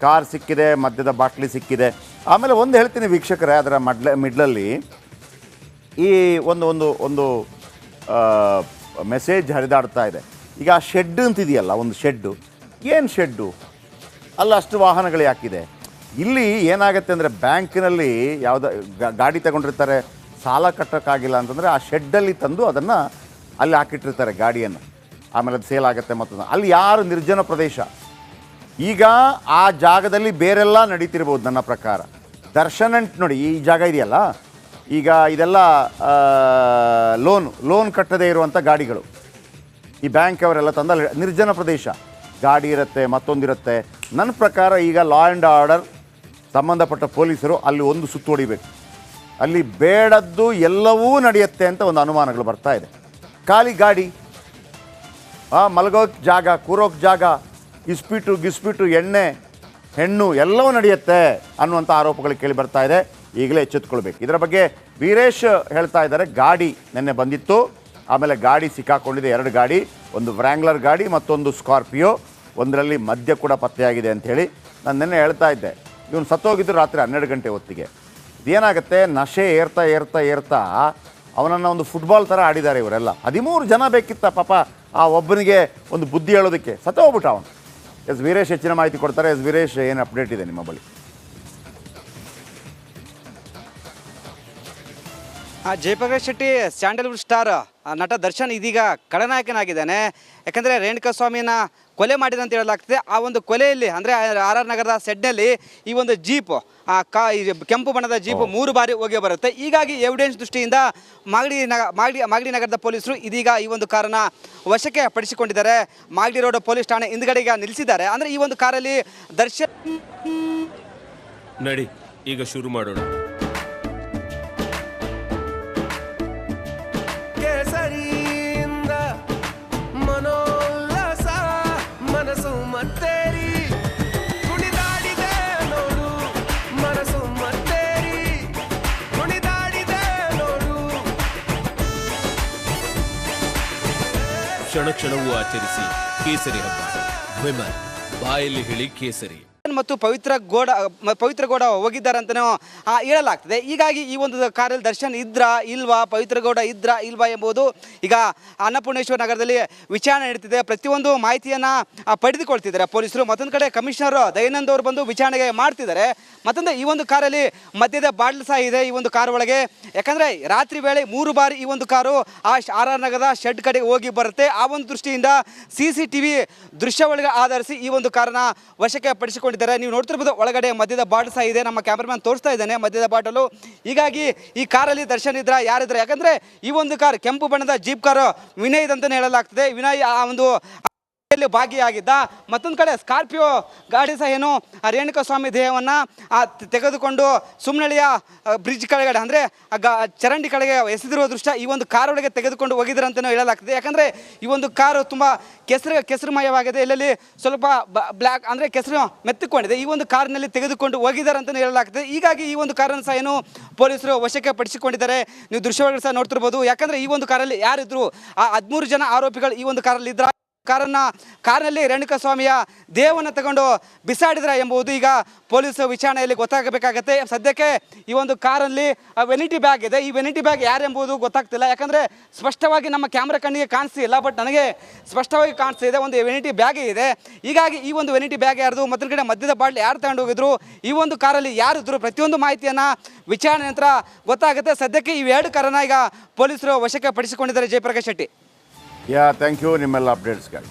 Car ಸಿಕ್ಕಿದೆ, ಮದ್ಯದ bottle ಸಿಕ್ಕಿದೆ. ಆಮೇಲೆ ಒಂದು ಹೇಳ್ತೀನಿ ವೀಕ್ಷಕರೇ, ಅದರ ಮಿಡ್ಲಲ್ಲಿ ಈ ಒಂದು ಒಂದು ಒಂದು ಮೆಸೇಜ್ ಹರಿದಾಡ್ತಾ ಇದೆ. ಈಗ ಆ ಶೆಡ್ ಅಂತಿದೆಯಲ್ಲ, ಒಂದು ಶೆಡ್ಡು, ಏನು ಶೆಡ್ಡು ಅಲ್ಲ, ಅಷ್ಟು ವಾಹನಗಳು ಯಾಕಿದೆ ಇಲ್ಲಿ? ಏನಾಗುತ್ತೆ ಅಂದರೆ ಬ್ಯಾಂಕಿನಲ್ಲಿ ಯಾವುದೋ ಗಾಡಿ ತಗೊಂಡಿರ್ತಾರೆ, ಸಾಲ ಕಟ್ಟೋಕ್ಕಾಗಿಲ್ಲ ಅಂತಂದರೆ ಆ ಶೆಡ್ಡಲ್ಲಿ ತಂದು ಅದನ್ನು ಅಲ್ಲಿ ಹಾಕಿಟ್ಟಿರ್ತಾರೆ ಗಾಡಿಯನ್ನು. ಆಮೇಲೆ ಅದು ಸೇಲ್ ಆಗುತ್ತೆ. ಮತ್ತು ಅಲ್ಲಿ ಯಾರು ನಿರ್ಜನ ಪ್ರದೇಶ, ಈಗ ಆ ಜಾಗದಲ್ಲಿ ಬೇರೆಲ್ಲ ನಡೀತಿರ್ಬೋದು ನನ್ನ ಪ್ರಕಾರ. ದರ್ಶನ್ ಅಂಟ್ ನೋಡಿ, ಈ ಜಾಗ ಇದೆಯಲ್ಲ, ಈಗ ಇದೆಲ್ಲ ಲೋನ್ ಕಟ್ಟದೇ ಇರುವಂಥ ಗಾಡಿಗಳು ಈ ಬ್ಯಾಂಕ್ ಅವರೆಲ್ಲ ತಂದಲ್ಲಿ ನಿರ್ಜನ ಪ್ರದೇಶ ಗಾಡಿ ಇರುತ್ತೆ, ಮತ್ತೊಂದಿರುತ್ತೆ. ನನ್ನ ಪ್ರಕಾರ ಈಗ ಲಾ ಆ್ಯಂಡ್ ಆರ್ಡರ್ ಸಂಬಂಧಪಟ್ಟ ಪೊಲೀಸರು ಅಲ್ಲಿ ಒಂದು ಸುತ್ತು ಹೊಡಿಬೇಕು. ಅಲ್ಲಿ ಬೇಡದ್ದು ಎಲ್ಲವೂ ನಡೆಯುತ್ತೆ ಅಂತ ಒಂದು ಅನುಮಾನಗಳು ಬರ್ತಾ ಇದೆ. ಖಾಲಿ ಗಾಡಿ, ಮಲಗೋಕ್ಕೆ ಜಾಗ, ಕೂರೋಕ್ಕೆ ಜಾಗ, ಗಿಸ್ಬಿಟ್ಟು ಎಣ್ಣೆ ಹೆಣ್ಣು ಎಲ್ಲವೂ ನಡೆಯುತ್ತೆ ಅನ್ನುವಂಥ ಆರೋಪಗಳು ಕೇಳಿ ಬರ್ತಾ ಇದೆ. ಈಗಲೇ ಎಚ್ಚೆತ್ಕೊಳ್ಬೇಕು. ಇದರ ಬಗ್ಗೆ ವೀರೇಶ್ ಹೇಳ್ತಾ ಇದ್ದಾರೆ, ಗಾಡಿ ನಿನ್ನೆ ಬಂದಿತ್ತು, ಆಮೇಲೆ ಗಾಡಿ ಸಿಕ್ಕಾಕೊಂಡಿದೆ, 2 ಗಾಡಿ, ಒಂದು ವ್ರ್ಯಾಂಗ್ಲರ್ ಗಾಡಿ ಮತ್ತೊಂದು ಸ್ಕಾರ್ಪಿಯೋ, ಒಂದರಲ್ಲಿ ಮದ್ಯ ಕೂಡ ಪತ್ತೆಯಾಗಿದೆ ಅಂಥೇಳಿ. ನಾನು ನಿನ್ನೆ ಹೇಳ್ತಾ ಇದ್ದೆ, ಇವನು ಸತ್ತೋಗಿದ್ದು ರಾತ್ರಿ 12 ಗಂಟೆ ಹೊತ್ತಿಗೆ. ಇದೇನಾಗುತ್ತೆ, ನಶೆ ಏರ್ತಾ ಅವನನ್ನು ಒಂದು ಫುಟ್ಬಾಲ್ ಥರ ಆಡಿದ್ದಾರೆ ಇವರೆಲ್ಲ. 13 ಜನ ಬೇಕಿತ್ತ ಪಾಪ ಆ ಒಬ್ಬನಿಗೆ ಒಂದು ಬುದ್ಧಿ ಹೇಳೋದಕ್ಕೆ, ಸತ್ತೋಗ್ಬಿಟ್ಟ ಅವನು. ವೀರೇಶ್ ಹೆಚ್ಚಿನ ಮಾಹಿತಿ ಕೊಡ್ತಾರೆ. ವೀರೇಶ್, ಏನು ಅಪ್ಡೇಟ್ ಇದೆ ನಿಮ್ಮ ಬಳಿ? ಜಯಪ್ರಕಾಶ್ ಶೆಟ್ಟಿ, ಸ್ಯಾಂಡಲ್ವುಡ್ ಸ್ಟಾರ್ ನಟ ದರ್ಶನ್ ಇದೀಗ ಖಳನಾಯಕನಾಗಿದ್ದಾನೆ. ಯಾಕಂದರೆ ರೇಣುಕಾಸ್ವಾಮಿನ ಕೊಲೆ ಮಾಡಿದೆ ಅಂತ ಹೇಳಲಾಗ್ತದೆ. ಆ ಒಂದು ಕೊಲೆಯಲ್ಲಿ ಅಂದರೆ RR ನಗರದ ಸೆಡ್ನಲ್ಲಿ ಈ ಒಂದು ಜೀಪ್, ಕೆಂಪು ಬಣ್ಣದ ಜೀಪ್ 3 ಬಾರಿ ಹೋಗಿ ಬರುತ್ತೆ. ಹೀಗಾಗಿ ಎವಿಡೆನ್ಸ್ ದೃಷ್ಟಿಯಿಂದ ಮಾಗಡಿ ನಗರದ ಪೊಲೀಸರು ಇದೀಗ ಈ ಒಂದು ಕಾರನ್ನು ವಶಕ್ಕೆ ಪಡಿಸಿಕೊಂಡಿದ್ದಾರೆ. ಮಾಗಡಿ ರೋಡ್ ಪೊಲೀಸ್ ಠಾಣೆ ಹಿಂದ್ಗಡೆ ಈಗ ನಿಲ್ಲಿಸಿದ್ದಾರೆ. ಅಂದರೆ ಈ ಒಂದು ಕಾರಲ್ಲಿ ದರ್ಶನ್ ನಡಿ ಈಗ ಶುರು ಮಾಡೋಣ. ಕ್ಷಣವೂ ಆಚರಿಸಿ ಕೇಸರಿ ಹಬ್ಬ. ವಿಮಲ್, ಬಾಯಲ್ಲಿ ಹೇಳಿ ಕೇಸರಿ. ಮತ್ತು ಪವಿತ್ರ ಗೌಡ ಹೋಗಿದ್ದಾರೆ ಅಂತಲೂ ಹೇಳಲಾಗ್ತದೆ. ಹೀಗಾಗಿ ಈ ಒಂದು ಕಾರಲ್ಲಿ ದರ್ಶನ್ ಇದ್ರಾ ಇಲ್ವಾ, ಪವಿತ್ರ ಗೌಡ ಇದ್ರಾ ಇಲ್ವಾ ಎಂಬುದು ಈಗ ಅನ್ನಪೂರ್ಣೇಶ್ವರ ನಗರದಲ್ಲಿ ವಿಚಾರಣೆ ನಡೀತಿದೆ. ಪ್ರತಿಯೊಂದು ಮಾಹಿತಿಯನ್ನು ಪಡೆದುಕೊಳ್ತಿದ್ದಾರೆ ಪೊಲೀಸರು. ಮತ್ತೊಂದು ಕಡೆ ಕಮಿಷನರ್ ದಯಾನಂದ್ ಅವರು ಬಂದು ವಿಚಾರಣೆಗೆ ಮಾಡ್ತಿದ್ದಾರೆ. ಮತ್ತೊಂದು ಈ ಒಂದು ಕಾರಲ್ಲಿ ಮದ್ಯದ ಬಾಟ್ಲ್ ಸಹ ಇದೆ ಈ ಒಂದು ಕಾರ್ ಒಳಗೆ. ಯಾಕಂದರೆ ರಾತ್ರಿ ವೇಳೆ 3 ಬಾರಿ ಈ ಒಂದು ಕಾರು ಆ RR ನಗರದ ಶೆಡ್ ಕಡೆ ಹೋಗಿ ಬರುತ್ತೆ. ಆ ಒಂದು ದೃಷ್ಟಿಯಿಂದ CCTV ದೃಶ್ಯ ಒಳಗೆ ಆಧರಿಸಿ ಈ ಒಂದು ಕಾರನ್ನು ವಶಕ್ಕೆ ಪಡಿಸಿಕೊಂಡಿದ್ದಾರೆ. ನೀವು ನೋಡ್ತಿರ್ಬೋದು, ಒಳಗಡೆ ಮದ್ಯದ ಬಾಟಲ್ ಸಹ ಇದೆ. ನಮ್ಮ ಕ್ಯಾಮರಾಮನ್ ತೋರಿಸ್ತಾ ಇದ್ದಾನೆ ಮದ್ಯದ ಬಾಟಲು. ಹೀಗಾಗಿ ಈ ಕಾರಲ್ಲಿ ದರ್ಶನ್ ಇದ್ರ ಯಾರಿದ್ರ, ಯಾಕಂದ್ರೆ ಈ ಒಂದು ಕಾರ್ ಕೆಂಪು ಬಣ್ಣದ ಜೀಪ್ ಕಾರು ವಿನಯ್ ಅಂತಲೇ ಹೇಳಲಾಗ್ತದೆ. ವಿನಯ್ ಆ ಒಂದು ಭಾಗಿಯಾಗಿದ್ದ. ಮತ್ತೊಂದು ಕಡೆ ಸ್ಕಾರ್ಪಿಯೋ ಗಾಡಿ ಸಹ ಏನು ರೇಣುಕಾಸ್ವಾಮಿ ದೇಹವನ್ನು ತೆಗೆದುಕೊಂಡು ಸುಮ್ನಳ್ಳಿಯ ಬ್ರಿಡ್ಜ್ ಕೆಳಗಡೆ ಅಂದರೆ ಚರಂಡಿ ಕಡೆಗೆ ಎಸೆದಿರುವ ದೃಶ್ಯ ಈ ಒಂದು ಕಾರ್ ಒಳಗೆ ತೆಗೆದುಕೊಂಡು ಹೋಗಿದ್ದಾರೆ ಅಂತಲೂ ಹೇಳಲಾಗ್ತದೆ. ಯಾಕಂದರೆ ಈ ಒಂದು ಕಾರು ತುಂಬ ಕೆಸರುಮಯವಾಗಿದೆ. ಇಲ್ಲಲ್ಲಿ ಸ್ವಲ್ಪ ಬ್ಲ್ಯಾಕ್ ಅಂದರೆ ಕೆಸರು ಮೆತ್ತಿಕೊಂಡಿದೆ. ಈ ಒಂದು ಕಾರಿನಲ್ಲಿ ತೆಗೆದುಕೊಂಡು ಹೋಗಿದ್ದಾರೆ ಅಂತಲೂ ಹೇಳಲಾಗ್ತದೆ. ಹೀಗಾಗಿ ಈ ಒಂದು ಕಾರನ್ನು ಸಹ ಏನು ಪೊಲೀಸರು ವಶಕ್ಕೆ ಪಡಿಸಿಕೊಂಡಿದ್ದಾರೆ. ನೀವು ದೃಶ್ಯಗಳು ಸಹ ನೋಡ್ತಿರ್ಬೋದು. ಯಾಕಂದರೆ ಈ ಒಂದು ಕಾರಲ್ಲಿ ಯಾರಿದ್ರು, ಆ 13 ಜನ ಆರೋಪಿಗಳು ಈ ಒಂದು ಕಾರಲ್ಲಿ ಇದ್ರ. ಕಾರ್ನಲ್ಲಿ ರೇಣುಕಾಸ್ವಾಮಿಯ ದೇಹವನ್ನು ತಗೊಂಡು ಬಿಸಾಡಿದ್ರ ಎಂಬುದು ಈಗ ಪೊಲೀಸ್ ವಿಚಾರಣೆಯಲ್ಲಿ ಗೊತ್ತಾಗಬೇಕಾಗತ್ತೆ. ಸದ್ಯಕ್ಕೆ ಈ ಒಂದು ಕಾರಲ್ಲಿ ವೆನಿಟಿ ಬ್ಯಾಗ್ ಇದೆ. ಈ ವೆನಿಟಿ ಬ್ಯಾಗ್ ಯಾರೆಂಬುದು ಗೊತ್ತಾಗ್ತಿಲ್ಲ. ಯಾಕಂದರೆ ಸ್ಪಷ್ಟವಾಗಿ ನಮ್ಮ ಕ್ಯಾಮ್ರಾ ಕಣ್ಣಿಗೆ ಕಾಣಿಸ್ತಿಲ್ಲ, ಬಟ್ ನನಗೆ ಸ್ಪಷ್ಟವಾಗಿ ಕಾಣಿಸ್ತಿದೆ ಒಂದು ವೆನಿಟಿ ಬ್ಯಾಗೇ ಇದೆ. ಹೀಗಾಗಿ ಈ ಒಂದು ವೆನಿಟಿ ಬ್ಯಾಗ್ ಯಾರ್ದು, ಮತ್ತೊಂದು ಕಡೆ ಮದ್ಯದ ಬಾಟ್ಲಿ ಯಾರು ತಗೊಂಡು ಹೋಗಿದ್ರು, ಈ ಒಂದು ಕಾರಲ್ಲಿ ಯಾರಿದ್ರು, ಪ್ರತಿಯೊಂದು ಮಾಹಿತಿಯನ್ನು ವಿಚಾರಣೆ ನಂತರ ಗೊತ್ತಾಗುತ್ತೆ. ಸದ್ಯಕ್ಕೆ ಈ 2 ಕಾರನ್ನು ಈಗ ಪೊಲೀಸರು ವಶಕ್ಕೆ ಪಡಿಸಿಕೊಂಡಿದ್ದಾರೆ. ಜಯಪ್ರಕಾಶ್ ಶೆಟ್ಟಿ, ಥ್ಯಾಂಕ್ ಯು ನಿಮ್ಮೆಲ್ಲ ಅಪ್ಡೇಟ್ಸ್ಗಾಗಿ.